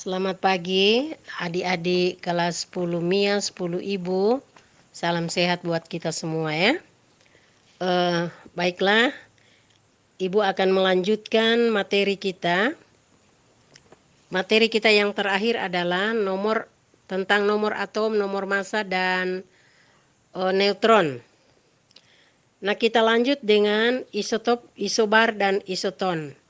Selamat pagi adik-adik kelas 10 Mia, 10 Ibu. Salam sehat buat kita semua ya. Baiklah, Ibu akan melanjutkan materi kita. Materi kita yang terakhir adalah tentang nomor atom, nomor massa, dan neutron. Nah, kita lanjut dengan isotop, isobar, dan isoton.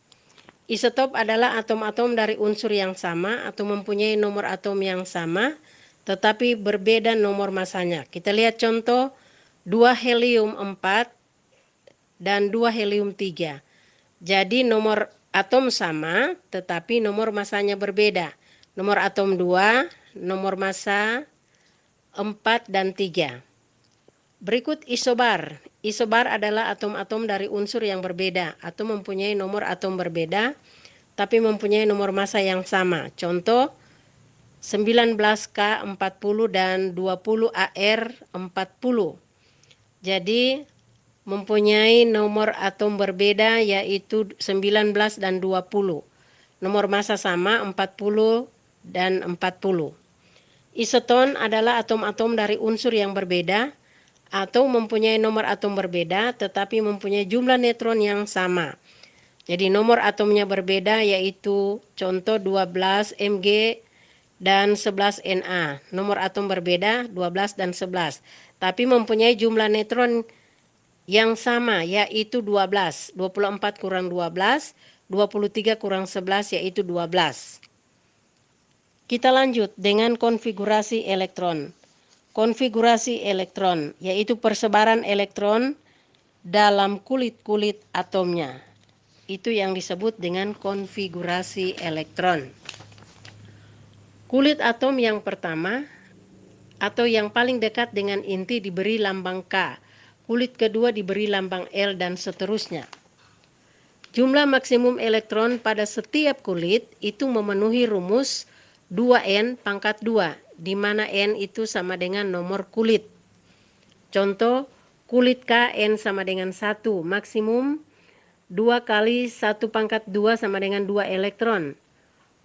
Isotop adalah atom-atom dari unsur yang sama atau mempunyai nomor atom yang sama tetapi berbeda nomor masanya. Kita lihat contoh 2 helium 4 dan 2 helium 3. Jadi nomor atom sama tetapi nomor masanya berbeda. Nomor atom 2, nomor massa 4 dan 3. Berikut isobar. Isobar adalah atom-atom dari unsur yang berbeda atau mempunyai nomor atom berbeda tapi mempunyai nomor massa yang sama. Contoh 19K40 dan 20Ar40. Jadi mempunyai nomor atom berbeda yaitu 19 dan 20. Nomor massa sama 40 dan 40. Isoton adalah atom-atom dari unsur yang berbeda atau mempunyai nomor atom berbeda tetapi mempunyai jumlah neutron yang sama. Jadi nomor atomnya berbeda yaitu contoh 12 Mg dan 11 Na. Nomor atom berbeda 12 dan 11. Tapi mempunyai jumlah neutron yang sama yaitu 12. 24 kurang 12, 23 kurang 11 yaitu 12. Kita lanjut dengan konfigurasi elektron. Konfigurasi elektron yaitu persebaran elektron dalam kulit-kulit atomnya. Itu yang disebut dengan konfigurasi elektron. Kulit atom yang pertama atau yang paling dekat dengan inti diberi lambang K. Kulit kedua diberi lambang L dan seterusnya. Jumlah maksimum elektron pada setiap kulit itu memenuhi rumus 2N pangkat 2, di mana N itu sama dengan nomor kulit. Contoh, kulit K N sama dengan 1, maksimum 2 kali 1 pangkat 2 sama dengan 2 elektron.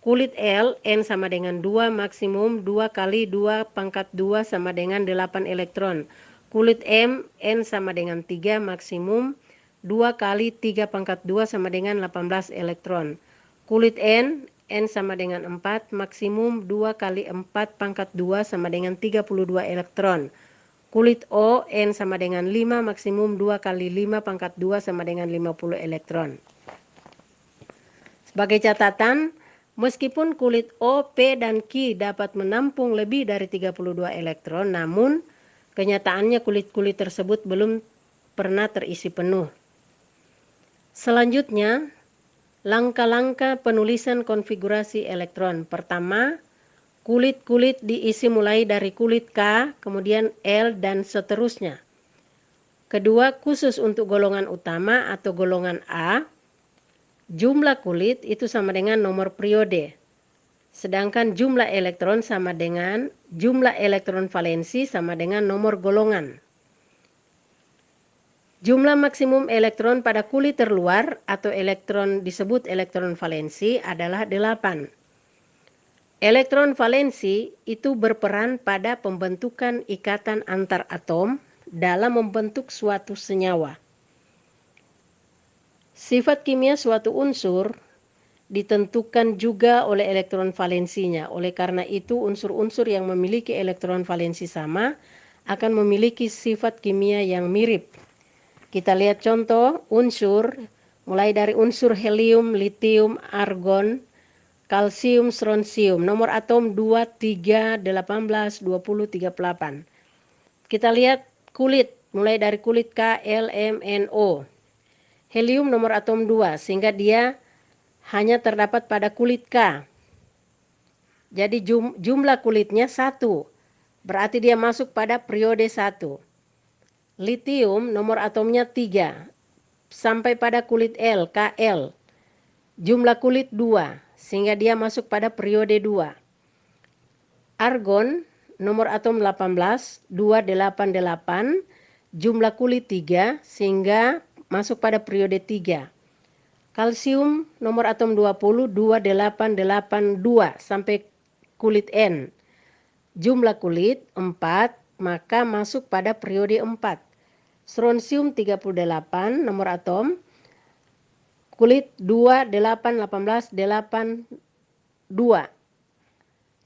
Kulit L, N sama dengan 2, maksimum 2 kali 2 pangkat 2 sama dengan 8 elektron. Kulit M, N sama dengan 3, maksimum 2 kali 3 pangkat 2 sama dengan 18 elektron. Kulit N, N sama dengan 4, maksimum 2 kali 4 pangkat 2 sama dengan 32 elektron. Kulit O, N sama dengan 5, maksimum 2 kali 5 pangkat 2 sama dengan 50 elektron. Sebagai catatan, meskipun kulit O, P, dan Q dapat menampung lebih dari 32 elektron, namun kenyataannya kulit-kulit tersebut belum pernah terisi penuh. Selanjutnya, langkah-langkah penulisan konfigurasi elektron. Pertama, kulit-kulit diisi mulai dari kulit K, kemudian L, dan seterusnya. Kedua, khusus untuk golongan utama atau golongan A, jumlah kulit itu sama dengan nomor periode. Sedangkan jumlah elektron sama dengan jumlah elektron valensi sama dengan nomor golongan. Jumlah maksimum elektron pada kulit terluar atau elektron disebut elektron valensi adalah 8. Elektron valensi itu berperan pada pembentukan ikatan antar atom dalam membentuk suatu senyawa. Sifat kimia suatu unsur ditentukan juga oleh elektron valensinya. Oleh karena itu, unsur-unsur yang memiliki elektron valensi sama akan memiliki sifat kimia yang mirip. Kita lihat contoh unsur, mulai dari unsur helium, litium, argon, kalsium, strontium. Nomor atom 2, 3, 18, 20, 38. Kita lihat kulit, mulai dari kulit K, L, M, N, O. Helium nomor atom 2, sehingga dia hanya terdapat pada kulit K. Jadi jumlah kulitnya 1, berarti dia masuk pada periode 1. Litium nomor atomnya 3, sampai pada kulit L, KL. Jumlah kulit 2, sehingga dia masuk pada periode 2. Argon nomor atom 18, 288, jumlah kulit 3, sehingga masuk pada periode 3. Kalsium nomor atom 20, 2882 sampai kulit N. Jumlah kulit 4, maka masuk pada periode 4. Strontium 38 nomor atom, kulit 2, 8, 18, 8, 2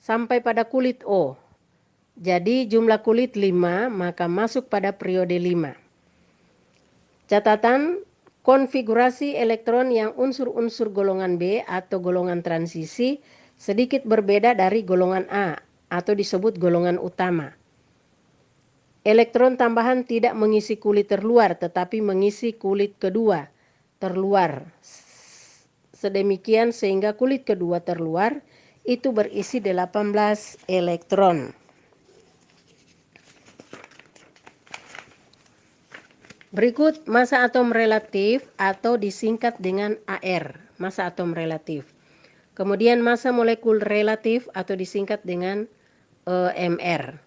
sampai pada kulit O. Jadi jumlah kulit 5, maka masuk pada periode 5. Catatan, konfigurasi elektron yang unsur-unsur golongan B atau golongan transisi sedikit berbeda dari golongan A atau disebut golongan utama. Elektron tambahan tidak mengisi kulit terluar tetapi mengisi kulit kedua terluar. Sedemikian sehingga kulit kedua terluar itu berisi 18 elektron. Berikut massa atom relatif atau disingkat dengan AR, massa atom relatif. Kemudian massa molekul relatif atau disingkat dengan MR.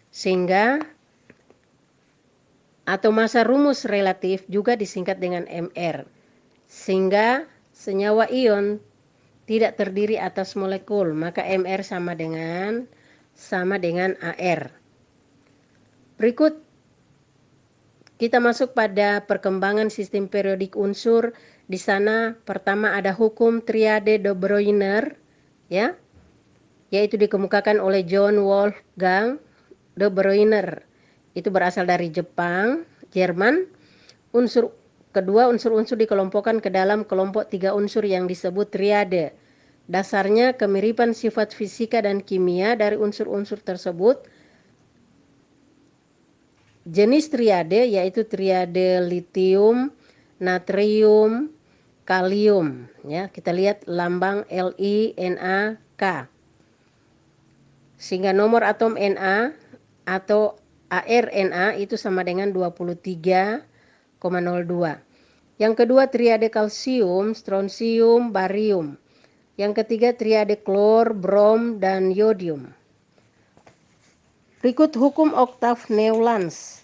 Sehingga atau massa rumus relatif juga disingkat dengan MR. Sehingga senyawa ion tidak terdiri atas molekul, maka MR sama dengan AR. Berikut kita masuk pada perkembangan sistem periodik unsur. Di sana pertama ada hukum triade de Broglie, ya, yaitu dikemukakan oleh John Wolfgang de Broglie. Itu berasal dari Jepang, Jerman. Kedua, unsur-unsur dikelompokkan ke dalam kelompok 3 unsur yang disebut triade. Dasarnya kemiripan sifat fisika dan kimia dari unsur-unsur tersebut. Jenis triade yaitu triade litium, natrium, kalium. Ya, kita lihat lambang LiNaK. Sehingga nomor atom Na atau ArNa itu sama dengan 23,02. Yang kedua triade kalsium, strontium, barium. Yang ketiga triade klor, brom, dan yodium. Berikut hukum oktav Newlands,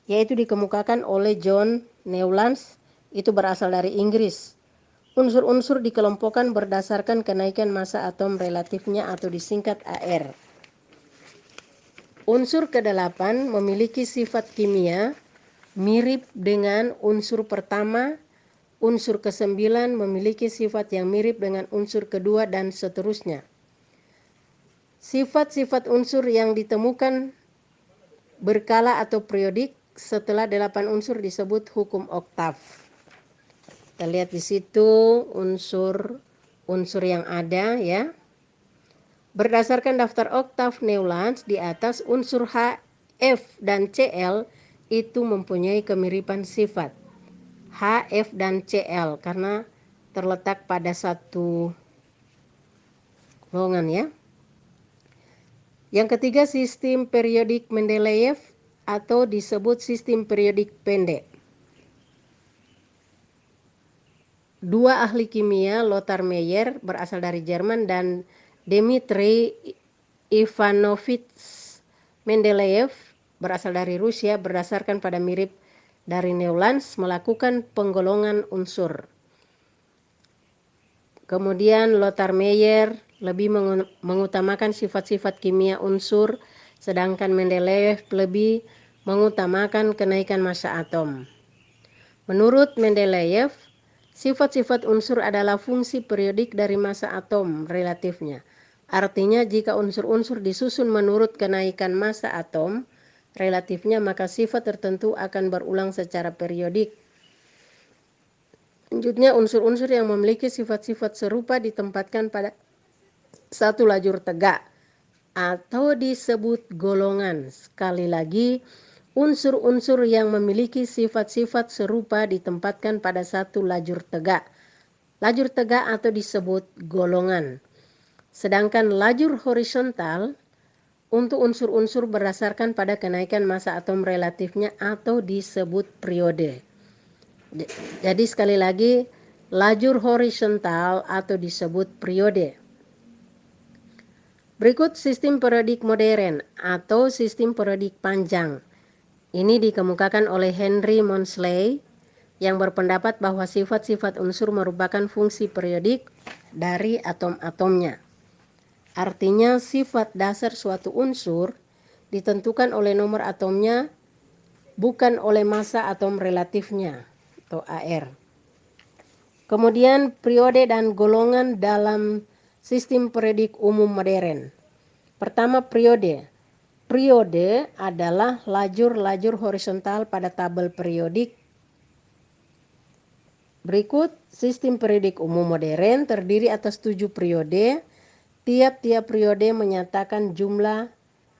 yaitu dikemukakan oleh John Newlands, itu berasal dari Inggris. Unsur-unsur dikelompokkan berdasarkan kenaikan massa atom relatifnya atau disingkat AR. Unsur ke-8 memiliki sifat kimia mirip dengan unsur pertama, unsur ke-9 memiliki sifat yang mirip dengan unsur kedua, dan seterusnya. Sifat-sifat unsur yang ditemukan berkala atau periodik setelah 8 unsur disebut hukum oktav. Kita lihat di situ unsur yang ada, ya. Berdasarkan daftar oktav Newlands di atas, unsur H, F, dan Cl itu mempunyai kemiripan sifat. H, F, dan Cl karena terletak pada satu golongan, ya. Yang ketiga, sistem periodik Mendeleev atau disebut sistem periodik pendek. Dua ahli kimia, Lothar Meyer berasal dari Jerman dan Dmitri Ivanovich Mendeleev berasal dari Rusia, berdasarkan pada mirip dari Newlands melakukan penggolongan unsur. Kemudian Lothar Meyer lebih mengutamakan sifat-sifat kimia unsur, sedangkan Mendeleev lebih mengutamakan kenaikan massa atom. Menurut Mendeleev, sifat-sifat unsur adalah fungsi periodik dari massa atom relatifnya. Artinya jika unsur-unsur disusun menurut kenaikan massa atom relatifnya, maka sifat tertentu akan berulang secara periodik. Selanjutnya, unsur-unsur yang memiliki sifat-sifat serupa ditempatkan pada satu lajur tegak atau disebut golongan. Sekali lagi, unsur-unsur yang memiliki sifat-sifat serupa ditempatkan pada satu lajur tegak. Lajur tegak atau disebut golongan. Sedangkan lajur horizontal untuk unsur-unsur berdasarkan pada kenaikan massa atom relatifnya atau disebut periode. Jadi sekali lagi, lajur horizontal atau disebut periode. Berikut sistem periodik modern atau sistem periodik panjang. Ini dikemukakan oleh Henry Moseley yang berpendapat bahwa sifat-sifat unsur merupakan fungsi periodik dari atom-atomnya. Artinya sifat dasar suatu unsur ditentukan oleh nomor atomnya, bukan oleh massa atom relatifnya atau AR. Kemudian periode dan golongan dalam sistem periodik umum modern. Pertama, periode. Periode adalah lajur-lajur horizontal pada tabel periodik. Berikut, sistem periodik umum modern terdiri atas 7 periode. Tiap-tiap periode menyatakan jumlah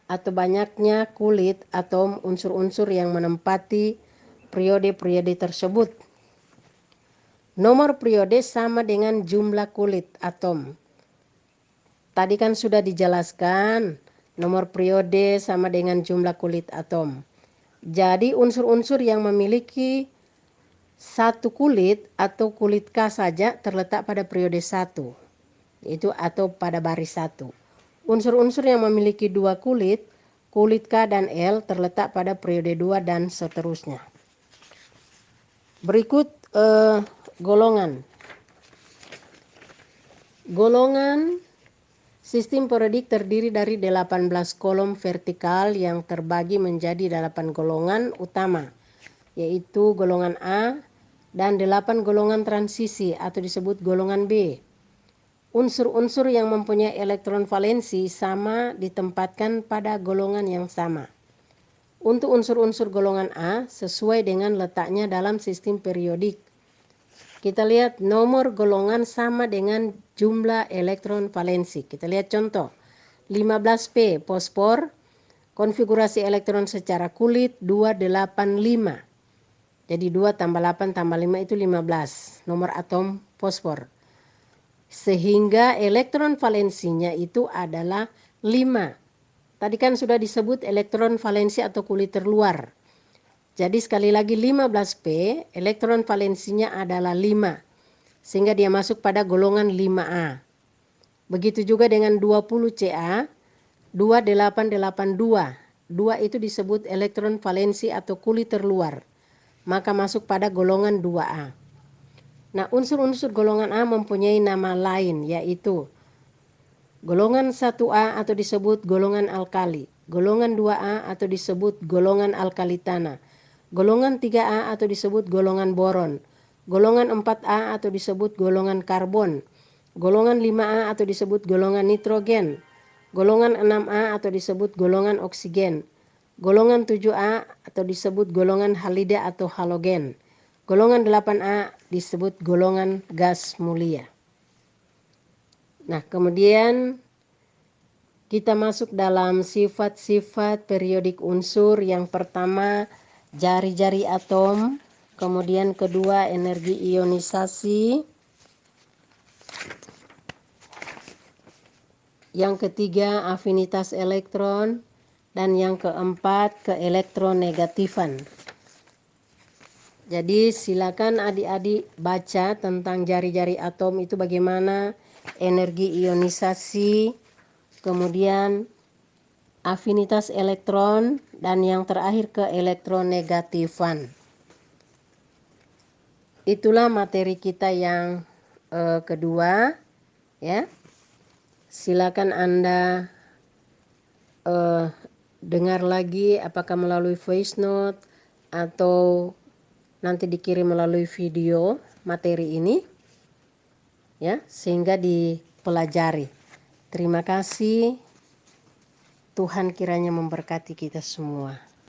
atau banyaknya kulit atom unsur-unsur yang menempati periode-periode tersebut. Nomor periode sama dengan jumlah kulit atom. Tadi kan sudah dijelaskan, nomor periode sama dengan jumlah kulit atom. Jadi unsur-unsur yang memiliki satu kulit atau kulit K saja terletak pada periode 1, yaitu atau pada baris 1. Unsur-unsur yang memiliki dua kulit K dan L terletak pada periode 2 dan seterusnya. Berikut golongan. Golongan sistem periodik terdiri dari 18 kolom vertikal yang terbagi menjadi 8 golongan utama, yaitu golongan A dan 8 golongan transisi atau disebut golongan B. Unsur-unsur yang mempunyai elektron valensi sama ditempatkan pada golongan yang sama. Untuk unsur-unsur golongan A sesuai dengan letaknya dalam sistem periodik. Kita lihat nomor golongan sama dengan jumlah elektron valensi. Kita lihat contoh. 15P fosfor, konfigurasi elektron secara kulit 285. Jadi 2 tambah 8 tambah 5 itu 15 nomor atom fosfor. Sehingga elektron valensinya itu adalah 5. Tadi kan sudah disebut elektron valensi atau kulit terluar. Jadi sekali lagi 15P elektron valensinya adalah 5. Sehingga dia masuk pada golongan 5A. Begitu juga dengan 20Ca 2882. 2 itu disebut elektron valensi atau kulit terluar. Maka masuk pada golongan 2A. Nah, unsur-unsur golongan A mempunyai nama lain, yaitu golongan 1A atau disebut golongan alkali, golongan 2A atau disebut golongan alkali tanah, golongan 3A atau disebut golongan boron, golongan 4A atau disebut golongan karbon, golongan 5A atau disebut golongan nitrogen, golongan 6A atau disebut golongan oksigen, golongan 7A atau disebut golongan halida atau halogen, golongan 8A disebut golongan gas mulia. Nah, kemudian kita masuk dalam sifat-sifat periodik unsur. Yang pertama, jari-jari atom, kemudian kedua energi ionisasi, yang ketiga afinitas elektron, dan yang keempat keelektronegatifan. Jadi silakan adik-adik baca tentang jari-jari atom itu bagaimana, energi ionisasi, kemudian afinitas elektron, dan yang terakhir keelektronegatifan. Itulah materi kita yang kedua, ya. Silakan Anda dengar lagi, apakah melalui voice note atau nanti dikirim melalui video materi ini, ya, sehingga dipelajari. Terima kasih. Tuhan kiranya memberkati kita semua.